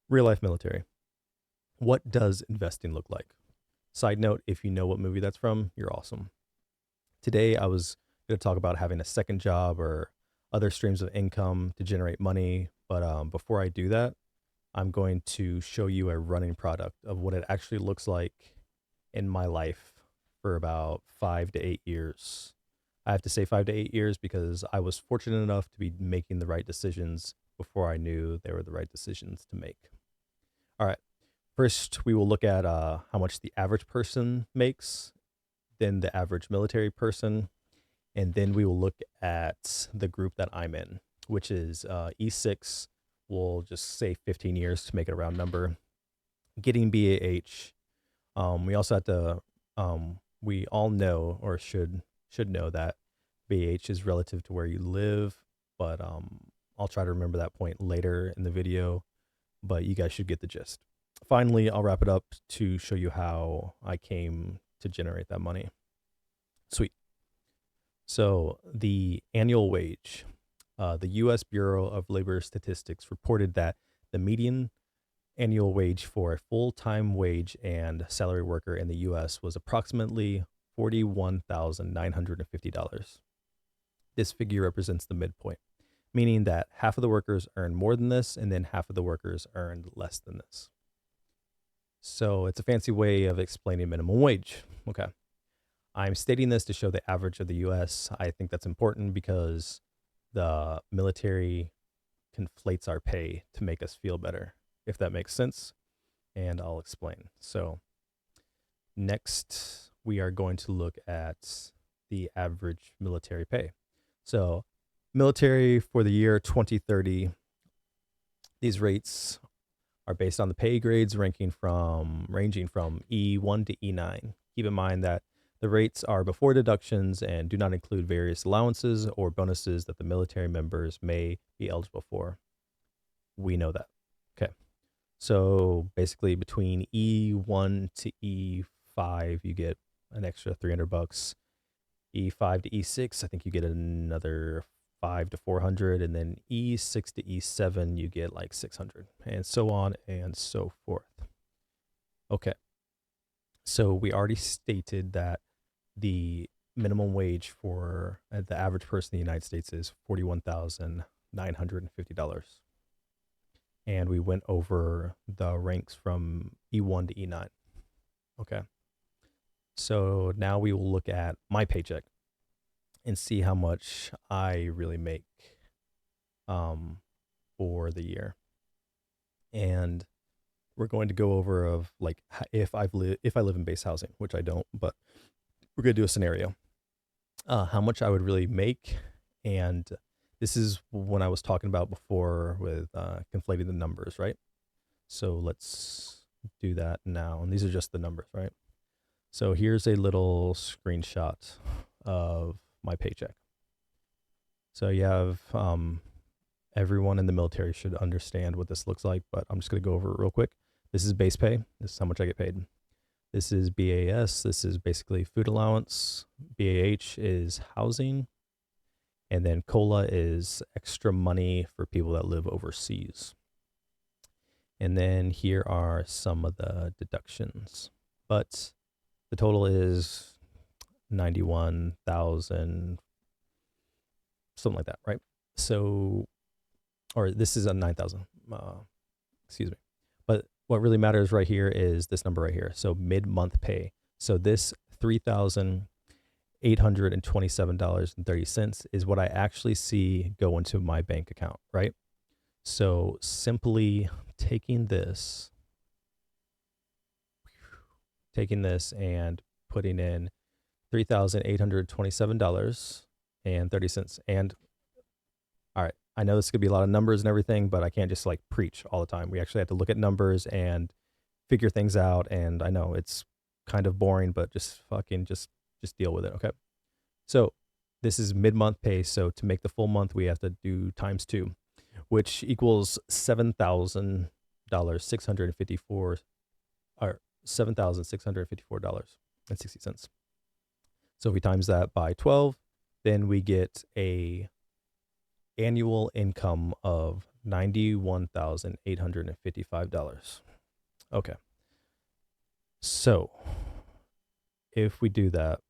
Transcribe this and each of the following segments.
Real life military. What does investing look like? Side note, if you know what movie that's from, you're awesome. Today, I was going to talk about having a second job or other streams of income to generate money. But before I do that, I'm going to show you a running product of what it actually looks like in my life for about 5 to 8 years. I have to say 5 to 8 years because I was fortunate enough to be making the right decisions before I knew they were the right decisions to make. All right. First, we will look at how much the average person makes, then the average military person, and then we will look at the group that I'm in, which is E6. We'll just say 15 years to make it a round number. Getting BAH. We also have to. We all know or should know that BAH is relative to where you live, but I'll try to remember that point later in the video. But you guys should get the gist. Finally, I'll wrap it up to show you how I came to generate that money. Sweet. So, the annual wage. The U.S. Bureau of Labor Statistics reported that the median annual wage for a full time wage and salary worker in the U.S. was approximately $41,950. This figure represents the midpoint, meaning that half of the workers earn more than this, and then half of the workers earned less than this. So it's a fancy way of explaining minimum wage. Okay. I'm stating this to show the average of the US. I think that's important because the military conflates our pay to make us feel better, if that makes sense. And I'll explain. So, next, we are going to look at the average military pay. So, military for the year 2030, these rates are based on the pay grades ranging from E1 to E9. Keep in mind that the rates are before deductions and do not include various allowances or bonuses that the military members may be eligible for. We know that. Okay. So basically between E1 to E5 you get an extra $300. E5 to E6 I think you get another 5 to 400, and then E6 to E7 you get like 600, and so on and so forth. Okay. So we already stated that the minimum wage for the average person in the United States is $41,950. And we went over the ranks from E1 to E9. Okay. So now we will look at my paycheck and see how much I really make um, for the year. And we're going to go over of like if if I live in base housing, which I don't, but we're going to do a scenario. How much I would really make, and this is when I was talking about before with conflating the numbers, right? So let's do that now, and these are just the numbers, right? So here's a little screenshot of my paycheck. So you have everyone in the military should understand what this looks like, but I'm just going to go over it real quick. This is base pay. This is how much I get paid. This is BAS. This is basically food allowance. BAH is housing. And then COLA is extra money for people that live overseas. And then here are some of the deductions. But the total is 91,000, something like that, right? So, or this is a 9,000, excuse me. But what really matters right here is this number right here. So mid-month pay. So this $3,827.30 is what I actually see go into my bank account, right? So simply taking this and putting in $3,827.30. And all right, I know this could be a lot of numbers and everything, but I can't just like preach all the time. We actually have to look at numbers and figure things out. And I know it's kind of boring, but just fucking just deal with it. Okay. So this is mid-month pay. So to make the full month, we have to do times two, which equals $7,654 or $7,654.60. So if we times that by 12, then we get a annual income of $91,855. Okay. So if we do that,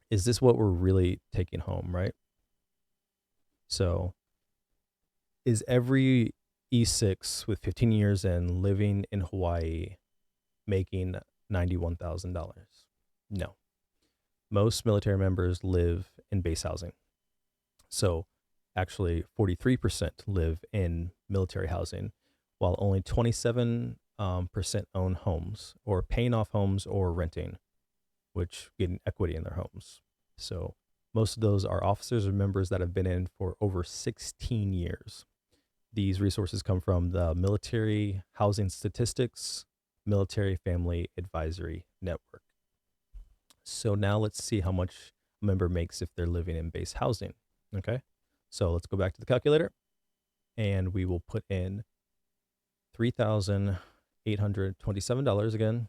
is this what we're really taking home, right? So is every E6 with 15 years and living in Hawaii making $91,000? No. Most military members live in base housing. So actually 43% live in military housing, while only 27% own homes or paying off homes or renting, which getting equity in their homes. So most of those are officers or members that have been in for over 16 years. These resources come from the Military Housing Statistics Military Family Advisory Network. So now let's see how much a member makes if they're living in base housing. Okay. So let's go back to the calculator and we will put in $3,827 again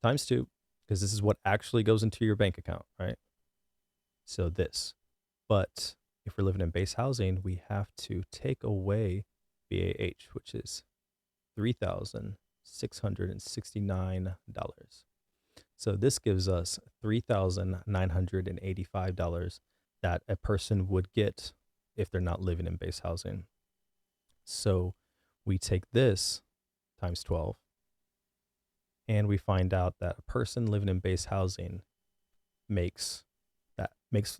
times 2, because this is what actually goes into your bank account, right? So this. But if we're living in base housing, we have to take away BAH, which is $3,669. So this gives us $3,985 that a person would get if they're not living in base housing. So we take this times 12 and we find out that a person living in base housing makes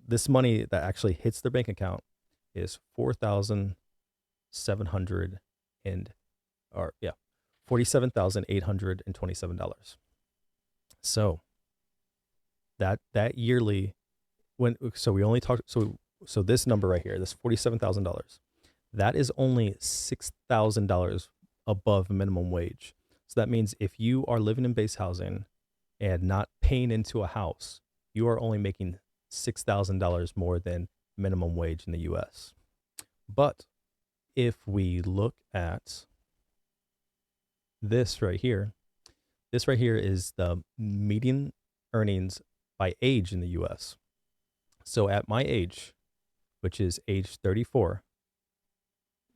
this money that actually hits their bank account is $47,827. So that yearly, we only talked, so this number right here, this $47,000, that is only $6,000 above minimum wage. So that means if you are living in base housing and not paying into a house, you are only making $6,000 more than minimum wage in the US. But if we look at this right here is the median earnings by age in the US. So at my age, which is age 34,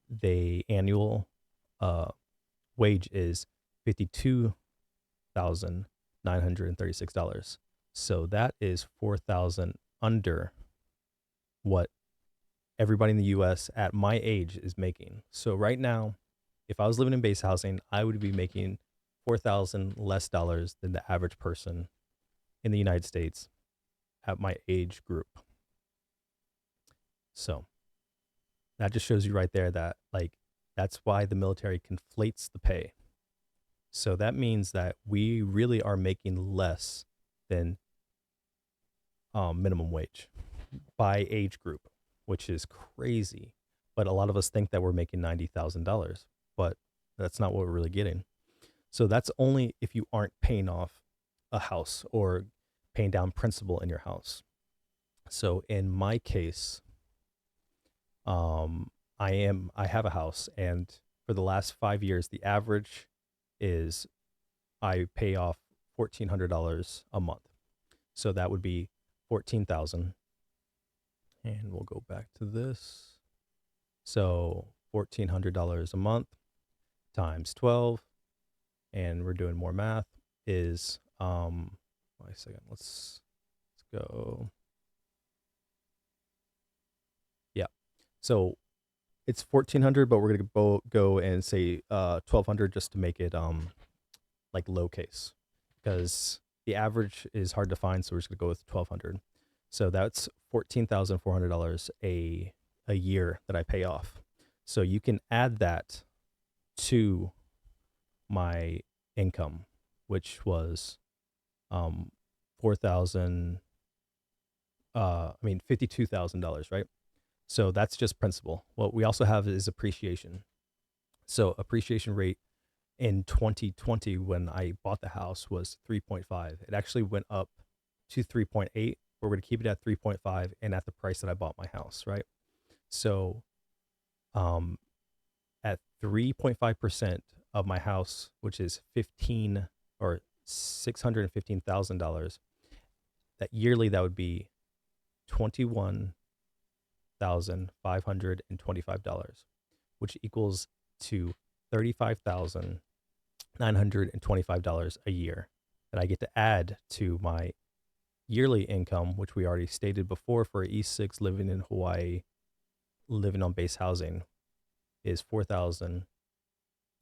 the annual wage is $52,936. So that is $4,000 under what everybody in the US at my age is making. So right now, if I was living in base housing, I would be making $4,000 less dollars than the average person in the United States at my age group. So that just shows you right there that that's why the military conflates the pay. So that means that we really are making less than minimum wage by age group, which is crazy. But a lot of us think that we're making $90,000, but that's not what we're really getting. So that's only if you aren't paying off a house or paying down principal in your house. So in my case, I have a house, and for the last 5 years, the average is I pay off $1,400 a month. So that would be 14,000. And we'll go back to this. So $1,400 a month times 12, and we're doing more math, is wait a second, let's go. Yeah. So it's 1,400, but we're gonna go and say 1,200 just to make it like low case, because the average is hard to find, so we're just gonna go with 1,200. So that's $14,400 a year that I pay off. So you can add that to my income, which was $52,000, right? So that's just principal. What we also have is appreciation. So appreciation rate in 2020 when I bought the house was 3.5. It actually went up to 3.8. We're going to keep it at 3.5 and at the price that I bought my house, right? So at 3.5% of my house, which is $615,000, that yearly that would be 21 $47,525, which equals to $35,925 a year that I get to add to my yearly income, which we already stated before for E6 living in Hawaii, living on base housing, is 4,000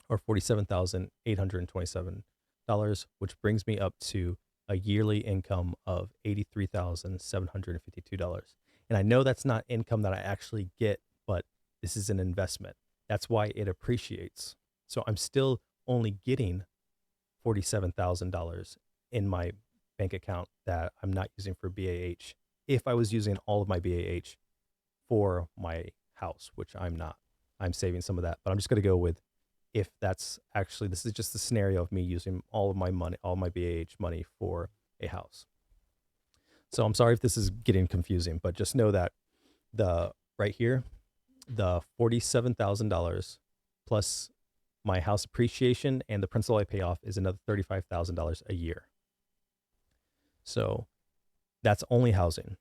or $47,827, which brings me up to a yearly income of $83,752. And I know that's not income that I actually get, but this is an investment. That's why it appreciates. So I'm still only getting $47,000 in my bank account that I'm not using for BAH. If I was using all of my BAH for my house, which I'm not, I'm saving some of that, but I'm just going to go with if that's actually, this is just the scenario of me using all of my money, all my BAH money for a house. So I'm sorry if this is getting confusing, but just know that the right here, the $47,000 plus my house appreciation and the principal I pay off is another $35,000 a year. So that's only housing.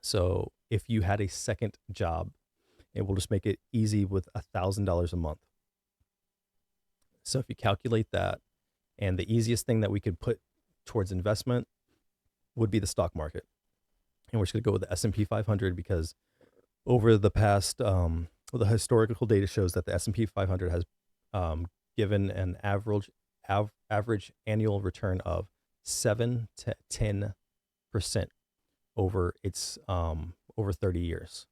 So if you had a second job, it will just make it easy with $1,000 a month. So if you calculate that, and the easiest thing that we could put towards investment would be the stock market. And we're just going to go with the S&P 500 because over the past, the historical data shows that the S&P 500 has given an average annual return of 7 to 10% over its over 30 years.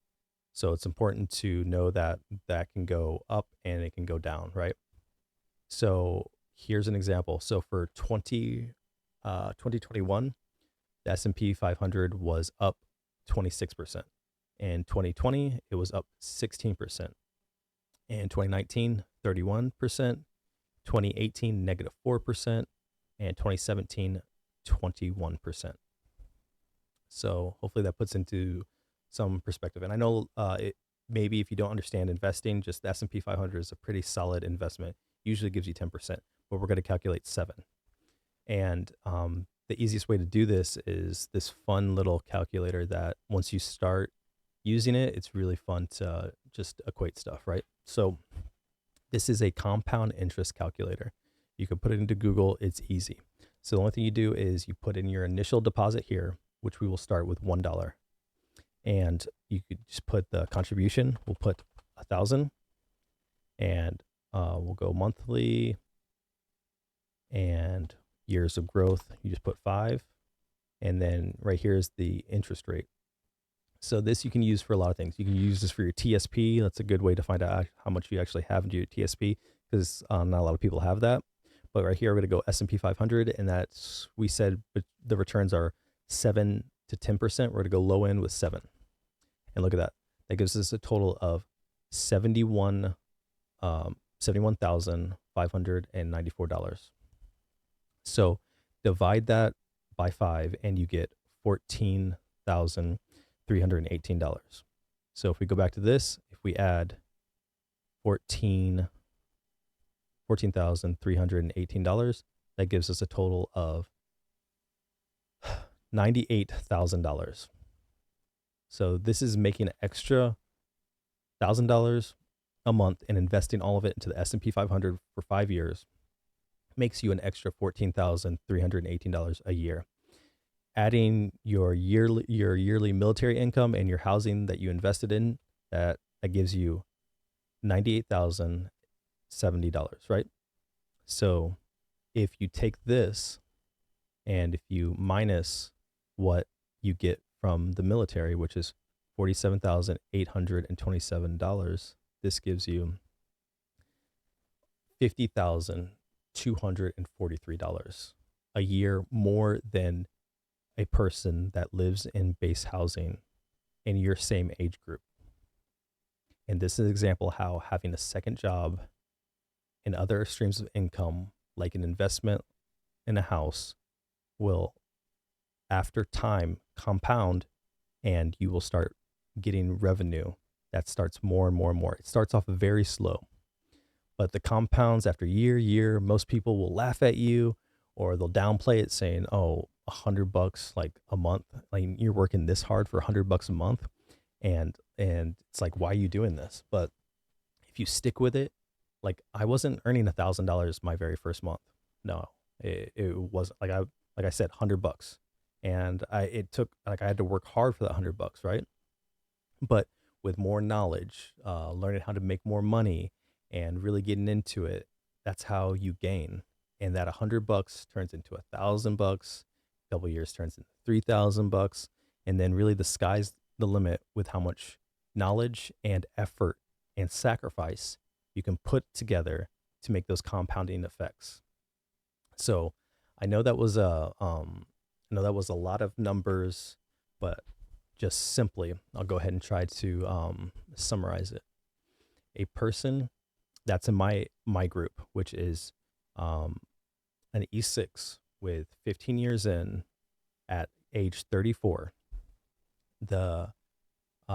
So it's important to know that that can go up and it can go down, right? So here's an example. So for 2021, the S&P 500 was up 26%. In 2020, it was up 16%. In 2019, 31%. 2018, negative 4%. And 2017, 21%. So hopefully that puts into some perspective. And I know maybe if you don't understand investing, just the S&P 500 is a pretty solid investment. Usually gives you 10%, but we're going to calculate 7. And the easiest way to do this is this fun little calculator that once you start using it, it's really fun to just equate stuff, right? So this is a compound interest calculator. You can put it into Google. It's easy. So the only thing you do is you put in your initial deposit here, which we will start with $1. And you could just put the contribution. We'll put 1,000, and we'll go monthly and years of growth. You just put 5, and then right here is the interest rate. So this you can use for a lot of things. You can use this for your TSP. That's a good way to find out how much you actually have into your TSP because not a lot of people have that. But right here, we're going to go S&P 500, and that's, we said the returns are 7 to 10%. We're going to go low end with 7. And look at that. That gives us a total of $71,594. So divide that by 5, and you get $14,318. So if we go back to this, if we add $14,318, that gives us a total of $98,000. So this is making an extra $1,000 a month and investing all of it into the S&P 500 for 5 years makes you an extra $14,318 a year. Adding your yearly military income and your housing that you invested in, that gives you $98,070, right? So if you take this and if you minus what you get from the military, which is $47,827, this gives you $50,243 a year more than a person that lives in base housing in your same age group. And this is an example how having a second job and other streams of income, like an investment in a house, will, after time, compound, and you will start getting revenue that starts more and more and more. It starts off very slow, but the compounds after year, most people will laugh at you or they'll downplay it saying, oh, $100 like a month, like you're working this hard for $100 a month. and it's like, why are you doing this? But if you stick with it, like I wasn't earning $1,000 my very first month. No, it wasn't like I said, $100, and it took like I had to work hard for that $100, right? But with more knowledge, learning how to make more money, and really getting into it, that's how you gain. And that $100 turns into $1,000. A couple years turns into $3,000, and then really the sky's the limit with how much knowledge and effort and sacrifice you can put together to make those compounding effects. So I know that was I know that was a lot of numbers, but just simply, I'll go ahead and try to summarize it. A person that's in my group, which is um, an E6 with 15 years in at age 34, the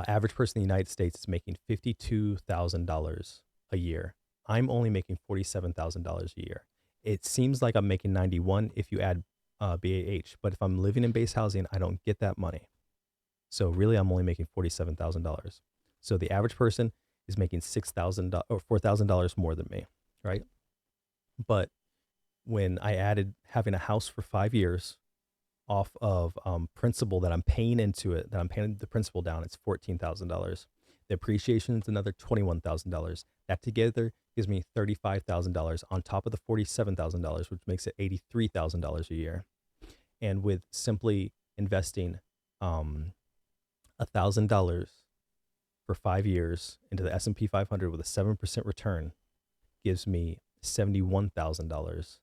average person in the United States is making $52,000 a year. I'm only making $47,000 a year. It seems like I'm making 91 if you add BAH, but if I'm living in base housing, I don't get that money. So really, I'm only making $47,000. So the average person is making $6,000 or $4,000 more than me, right? But when I added having a house for 5 years off of principal that I'm paying into it, that I'm paying the principal down, it's $14,000. The appreciation is another $21,000. That together gives me $35,000 on top of the $47,000, which makes it $83,000 a year. And with simply investing $1,000 for 5 years into the S&P 500 with a 7% return gives me $71,000.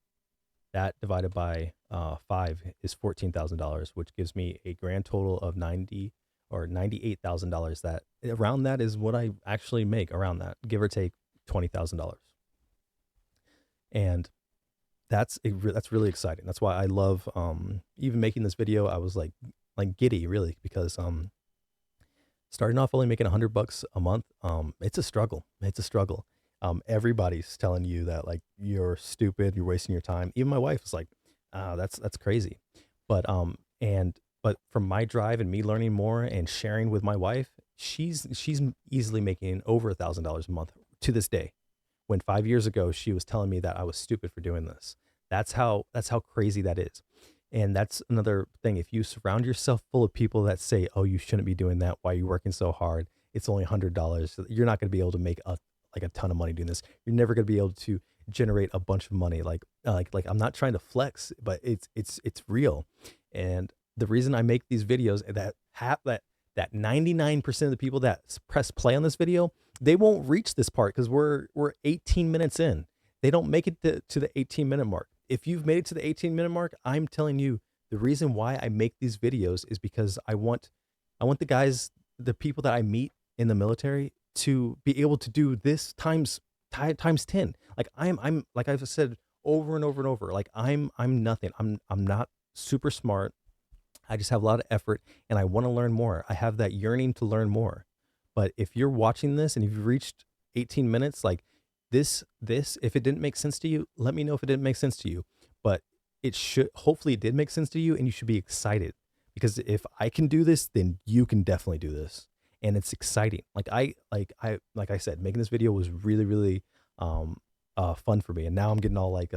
That divided by 5 is $14,000, which gives me a grand total of $98,000. That around that is what I actually make, around that, give or take $20,000. And that's really exciting. That's why I love even making this video. I was like giddy really, because starting off only making $100 a month, it's a struggle. It's a struggle. Everybody's telling you that like you're stupid, you're wasting your time. Even my wife is like, that's crazy. But but from my drive and me learning more and sharing with my wife, she's easily making over $1,000 a month to this day. When 5 years ago she was telling me that I was stupid for doing this. That's how crazy that is. And that's another thing. If you surround yourself full of people that say, "Oh, you shouldn't be doing that. Why are you working so hard? It's only $100." You're not going to be able to make a ton of money doing this. You're never going to be able to generate a bunch of money. Like I'm not trying to flex, but it's real. And the reason I make these videos that 99% of the people that press play on this video, they won't reach this part because we're 18 minutes in. They don't make it to the 18-minute mark. If you've made it to the 18-minute mark, I'm telling you, the reason why I make these videos is because I want the guys, the people that I meet in the military to be able to do this times 10. Like I'm like I've said over and over and over, like I'm nothing. I'm not super smart. I just have a lot of effort and I want to learn more. I have that yearning to learn more. But if you're watching this and you've reached 18 minutes, like this, if it didn't make sense to you, let me know if it didn't make sense to you. But it should, hopefully it did make sense to you and you should be excited, because if I can do this, then you can definitely do this. And it's exciting. Like I said, making this video was really, really fun for me. And now I'm getting all like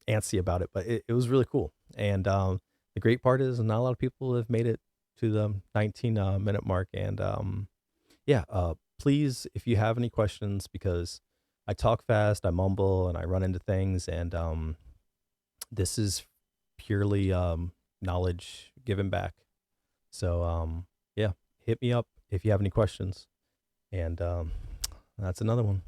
antsy about it, but it was really cool. And the great part is not a lot of people have made it to the 19 minute mark. And yeah, please, if you have any questions, because I talk fast, I mumble, and I run into things, and this is purely knowledge given back. So yeah, hit me up if you have any questions, and that's another one.